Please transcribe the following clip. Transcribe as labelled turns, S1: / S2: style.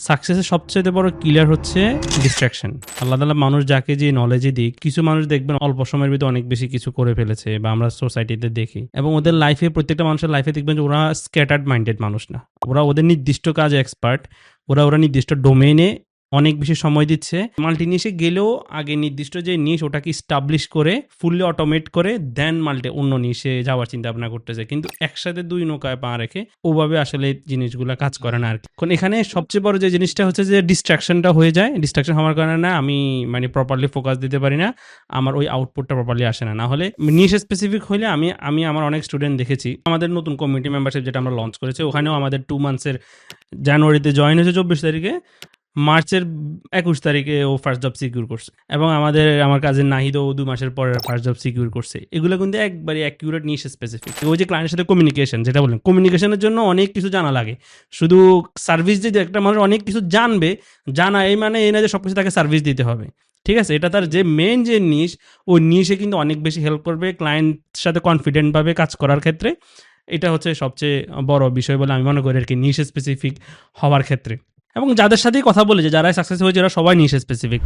S1: সাকসেসের সবচেয়ে বড় কিলার হচ্ছে ডিস্ট্রাকশন। আল্লাহ তাআলা মানুষ যাকে যে নলেজে দিক, কিছু মানুষ দেখবেন অল্প সময়ের ভিতরে অনেক বেশি কিছু করে ফেলেছে, বা আমরা সোসাইটিতে দেখি, এবং ওদের লাইফে, প্রত্যেকটা মানুষের লাইফে দেখবেন যে ওরা স্ক্যাটার্ড মাইন্ডেড মানুষ না, ওরা ওদের নির্দিষ্ট কাজে এক্সপার্ট, ওরা নির্দিষ্ট ডোমেইনে অনেক বেশি সময় দিচ্ছে। মাল্টি নিশে গেলেও আগে নির্দিষ্ট যে নিশ ওটাকে স্টাবলিশ করে ফুললি অটোমেট করে দেন অন্য নিশে যাওয়ার চিন্তা ভাবনা করতেছে, কিন্তু একসাথে দুই নৌকায় পা রেখে ওভাবে আসলে জিনিসগুলো কাজ করে না আর কি। কারণ এখানে সবচেয়ে বড় যে জিনিসটা হচ্ছে যে ডিস্ট্রাকশনটা হয়ে যায়। ডিস্ট্রাকশন হওয়ার কারণে আমি প্রপারলি ফোকাস দিতে পারি না, আমার ওই আউটপুটটা প্রপারলি আসে না। হলে নিশ স্পেসিফিক হলে আমি আমার অনেক স্টুডেন্ট দেখেছি, আমাদের নতুন কমিউনিটি মেম্বারশিপ যেটা আমরা লঞ্চ করেছি, ওখানেও আমাদের 2 মান্থসের জানুয়ারিতে জয়েন হয়েছে 24 তারিখে, মার্চের 21 তারিখে ও ফার্স্ট জব সিকিউর করছে, এবং আমার কাজের নাহিদ ও 2 মাসের পরে ফার্স্ট জব সিকিউর করছে। এগুলো কিন্তু একবারে অ্যাকিউরেট নিশ স্পেসিফিক। ওই যে ক্লায়েন্টের সাথে কমিউনিকেশন, যেটা বলেন, কমিউনিকেশনের জন্য অনেক কিছু জানা লাগে। শুধু সার্ভিস দিতে একটা মানুষ অনেক কিছু জানবে, জানা এই মানে এই না যে সবকিছু তাকে সার্ভিস দিতে হবে, ঠিক আছে? এটা তার যে মেন যে নিশ, ওই নিশে কিন্তু অনেক বেশি হেল্প করবে ক্লায়েন্টের সাথে কনফিডেন্টভাবে কাজ করার ক্ষেত্রে। এটা হচ্ছে সবচেয়ে বড় বিষয় বলে আমি মনে করি আর কি, নিশ স্পেসিফিক হওয়ার ক্ষেত্রে। এবং যাদের সাথেই কথা বলে, যে যারা সাকসেস হয়েছে, এরা সবাই নিশ স্পেসিফিক।